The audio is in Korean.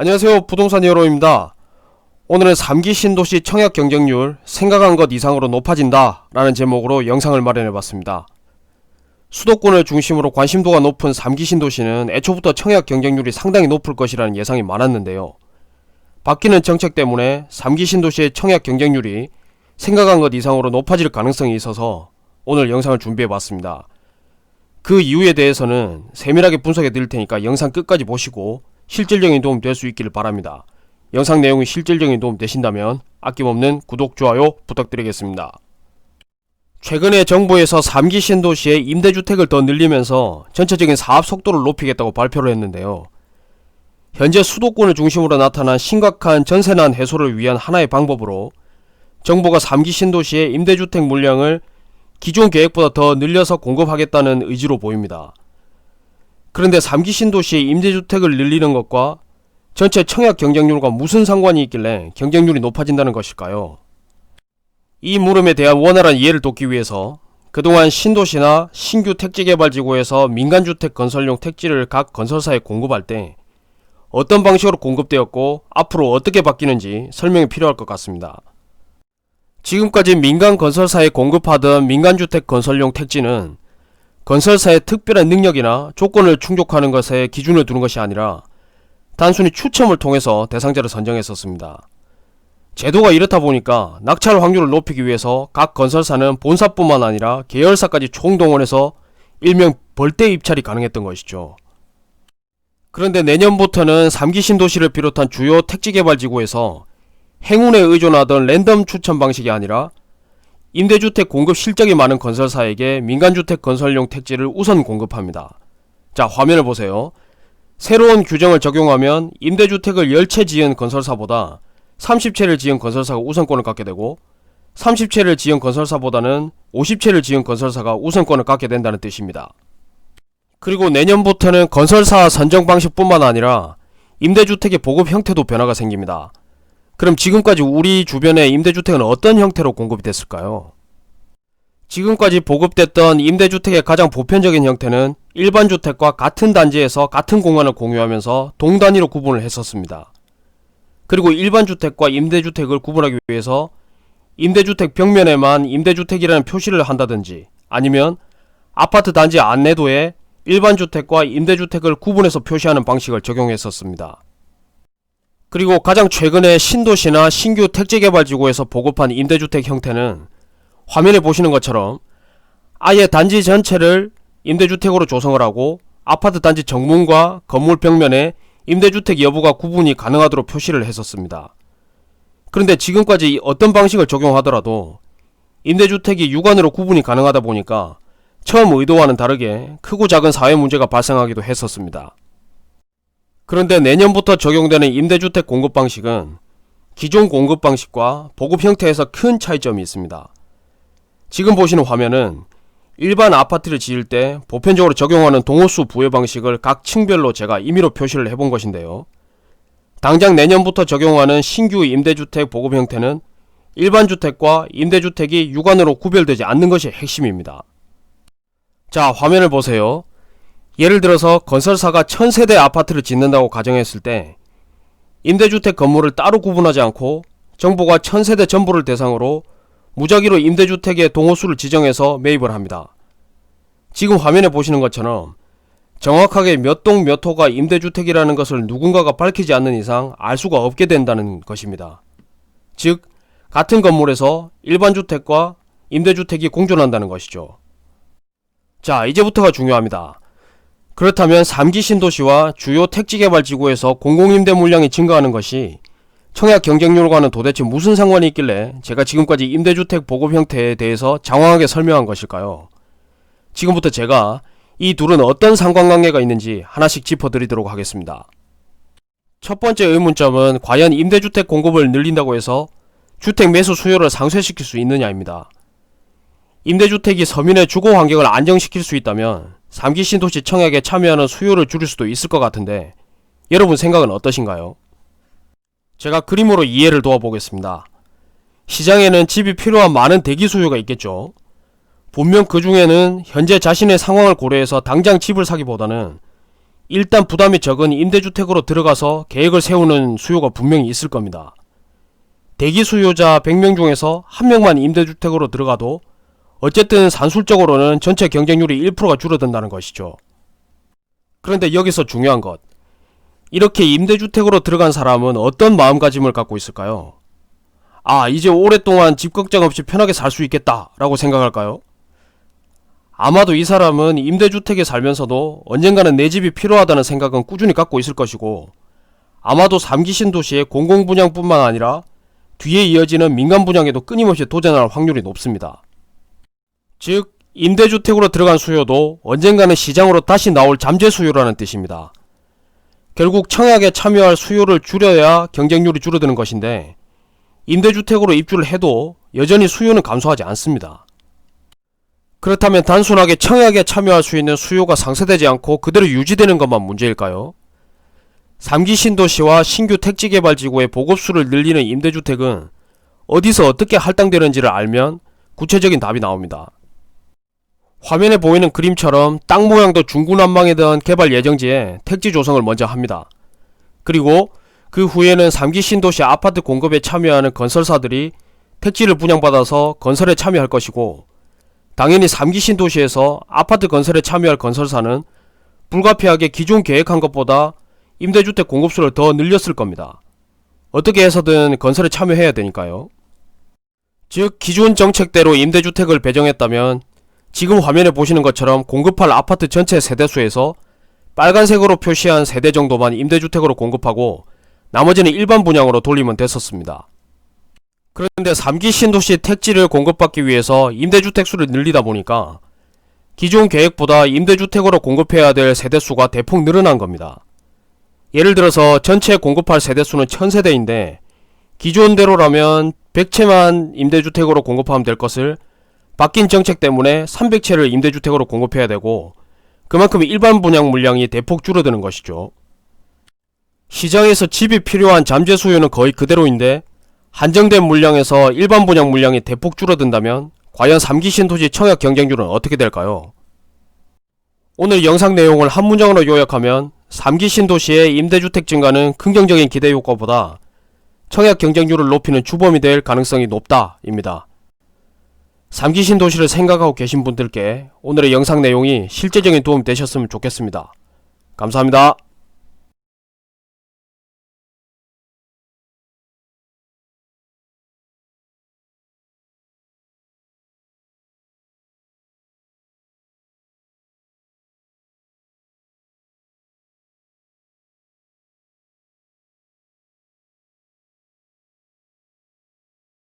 안녕하세요, 부동산 여로입니다. 오늘은 3기 신도시 청약 경쟁률 생각한 것 이상으로 높아진다 라는 제목으로 영상을 마련해봤습니다. 수도권을 중심으로 관심도가 높은 3기 신도시는 애초부터 청약 경쟁률이 상당히 높을 것이라는 예상이 많았는데요. 바뀌는 정책 때문에 3기 신도시의 청약 경쟁률이 생각한 것 이상으로 높아질 가능성이 있어서 오늘 영상을 준비해봤습니다. 그 이유에 대해서는 세밀하게 분석해 드릴 테니까 영상 끝까지 보시고 실질적인 도움 될 수 있기를 바랍니다. 영상 내용이 실질적인 도움 되신다면 아낌없는 구독, 좋아요 부탁드리겠습니다. 최근에 정부에서 3기 신도시의 임대주택을 더 늘리면서 전체적인 사업 속도를 높이겠다고 발표를 했는데요. 현재 수도권을 중심으로 나타난 심각한 전세난 해소를 위한 하나의 방법으로 정부가 3기 신도시의 임대주택 물량을 기존 계획보다 더 늘려서 공급하겠다는 의지로 보입니다. 그런데 3기 신도시의 임대주택을 늘리는 것과 전체 청약 경쟁률과 무슨 상관이 있길래 경쟁률이 높아진다는 것일까요? 이 물음에 대한 원활한 이해를 돕기 위해서 그동안 신도시나 신규 택지개발지구에서 민간주택 건설용 택지를 각 건설사에 공급할 때 어떤 방식으로 공급되었고 앞으로 어떻게 바뀌는지 설명이 필요할 것 같습니다. 지금까지 민간 건설사에 공급하던 민간주택 건설용 택지는 건설사의 특별한 능력이나 조건을 충족하는 것에 기준을 두는 것이 아니라 단순히 추첨을 통해서 대상자를 선정했었습니다. 제도가 이렇다 보니까 낙찰 확률을 높이기 위해서 각 건설사는 본사뿐만 아니라 계열사까지 총동원해서 일명 벌떼 입찰이 가능했던 것이죠. 그런데 내년부터는 3기 신도시를 비롯한 주요 택지개발지구에서 행운에 의존하던 랜덤 추천 방식이 아니라 임대주택 공급 실적이 많은 건설사에게 민간주택 건설용 택지를 우선 공급합니다. 자, 화면을 보세요. 새로운 규정을 적용하면 임대주택을 10채 지은 건설사보다 30채를 지은 건설사가 우선권을 갖게 되고 30채를 지은 건설사보다는 50채를 지은 건설사가 우선권을 갖게 된다는 뜻입니다. 그리고 내년부터는 건설사 선정 방식뿐만 아니라 임대주택의 보급 형태도 변화가 생깁니다. 그럼 지금까지 우리 주변의 임대주택은 어떤 형태로 공급이 됐을까요? 지금까지 보급됐던 임대주택의 가장 보편적인 형태는 일반 주택과 같은 단지에서 같은 공간을 공유하면서 동단위로 구분을 했었습니다. 그리고 일반 주택과 임대주택을 구분하기 위해서 임대주택 벽면에만 임대주택이라는 표시를 한다든지 아니면 아파트 단지 안내도에 일반 주택과 임대주택을 구분해서 표시하는 방식을 적용했었습니다. 그리고 가장 최근에 신도시나 신규 택지개발지구에서 보급한 임대주택 형태는 화면에 보시는 것처럼 아예 단지 전체를 임대주택으로 조성을 하고 아파트 단지 정문과 건물 벽면에 임대주택 여부가 구분이 가능하도록 표시를 했었습니다. 그런데 지금까지 어떤 방식을 적용하더라도 임대주택이 육안으로 구분이 가능하다 보니까 처음 의도와는 다르게 크고 작은 사회 문제가 발생하기도 했었습니다. 그런데 내년부터 적용되는 임대주택 공급 방식은 기존 공급 방식과 보급 형태에서 큰 차이점이 있습니다. 지금 보시는 화면은 일반 아파트를 지을 때 보편적으로 적용하는 동호수 부여 방식을 각 층별로 제가 임의로 표시를 해본 것인데요. 당장 내년부터 적용하는 신규 임대주택 보급 형태는 일반 주택과 임대주택이 육안으로 구별되지 않는 것이 핵심입니다. 자, 화면을 보세요. 예를 들어서 건설사가 1000세대 아파트를 짓는다고 가정했을 때 임대주택 건물을 따로 구분하지 않고 정부가 1000세대 전부를 대상으로 무작위로 임대주택의 동호수를 지정해서 매입을 합니다. 지금 화면에 보시는 것처럼 정확하게 몇 동 몇 호가 임대주택이라는 것을 누군가가 밝히지 않는 이상 알 수가 없게 된다는 것입니다. 즉, 같은 건물에서 일반 주택과 임대주택이 공존한다는 것이죠. 자, 이제부터가 중요합니다. 그렇다면 3기 신도시와 주요 택지개발지구에서 공공임대 물량이 증가하는 것이 청약 경쟁률과는 도대체 무슨 상관이 있길래 제가 지금까지 임대주택 보급 형태에 대해서 장황하게 설명한 것일까요? 지금부터 제가 이 둘은 어떤 상관관계가 있는지 하나씩 짚어드리도록 하겠습니다. 첫 번째 의문점은 과연 임대주택 공급을 늘린다고 해서 주택 매수 수요를 상쇄시킬 수 있느냐입니다. 임대주택이 서민의 주거 환경을 안정시킬 수 있다면 3기 신도시 청약에 참여하는 수요를 줄일 수도 있을 것 같은데 여러분 생각은 어떠신가요? 제가 그림으로 이해를 도와보겠습니다. 시장에는 집이 필요한 많은 대기 수요가 있겠죠. 분명 그 중에는 현재 자신의 상황을 고려해서 당장 집을 사기보다는 일단 부담이 적은 임대주택으로 들어가서 계획을 세우는 수요가 분명히 있을 겁니다. 대기 수요자 100명 중에서 1명만 임대주택으로 들어가도 어쨌든 산술적으로는 전체 경쟁률이 1%가 줄어든다는 것이죠. 그런데 여기서 중요한 것, 이렇게 임대주택으로 들어간 사람은 어떤 마음가짐을 갖고 있을까요? 아, 이제 오랫동안 집 걱정 없이 편하게 살 수 있겠다 라고 생각할까요? 아마도 이 사람은 임대주택에 살면서도 언젠가는 내 집이 필요하다는 생각은 꾸준히 갖고 있을 것이고, 아마도 3기 신도시의 공공분양뿐만 아니라 뒤에 이어지는 민간분양에도 끊임없이 도전할 확률이 높습니다. 즉, 임대주택으로 들어간 수요도 언젠가는 시장으로 다시 나올 잠재 수요라는 뜻입니다. 결국 청약에 참여할 수요를 줄여야 경쟁률이 줄어드는 것인데, 임대주택으로 입주를 해도 여전히 수요는 감소하지 않습니다. 그렇다면 단순하게 청약에 참여할 수 있는 수요가 상쇄되지 않고 그대로 유지되는 것만 문제일까요? 3기 신도시와 신규 택지개발지구의 보급수를 늘리는 임대주택은 어디서 어떻게 할당되는지를 알면 구체적인 답이 나옵니다. 화면에 보이는 그림처럼 땅 모양도 중구난방이던 개발 예정지에 택지 조성을 먼저 합니다. 그리고 그 후에는 3기 신도시 아파트 공급에 참여하는 건설사들이 택지를 분양받아서 건설에 참여할 것이고, 당연히 3기 신도시에서 아파트 건설에 참여할 건설사는 불가피하게 기존 계획한 것보다 임대주택 공급수를 더 늘렸을 겁니다. 어떻게 해서든 건설에 참여해야 되니까요. 즉, 기존 정책대로 임대주택을 배정했다면 지금 화면에 보시는 것처럼 공급할 아파트 전체 세대수에서 빨간색으로 표시한 세대 정도만 임대주택으로 공급하고 나머지는 일반 분양으로 돌리면 됐었습니다. 그런데 3기 신도시 택지를 공급받기 위해서 임대주택 수를 늘리다 보니까 기존 계획보다 임대주택으로 공급해야 될 세대수가 대폭 늘어난 겁니다. 예를 들어서 전체 공급할 세대수는 1000세대인데 기존대로라면 100채만 임대주택으로 공급하면 될 것을 바뀐 정책 때문에 300채를 임대주택으로 공급해야 되고, 그만큼 일반 분양 물량이 대폭 줄어드는 것이죠. 시장에서 집이 필요한 잠재 수요는 거의 그대로인데 한정된 물량에서 일반 분양 물량이 대폭 줄어든다면 과연 3기 신도시 청약 경쟁률은 어떻게 될까요? 오늘 영상 내용을 한 문장으로 요약하면 3기 신도시의 임대주택 증가는 긍정적인 기대 효과보다 청약 경쟁률을 높이는 주범이 될 가능성이 높다 입니다. 3기 신도시를 생각하고 계신 분들께 오늘의 영상 내용이 실제적인 도움이 되셨으면 좋겠습니다. 감사합니다.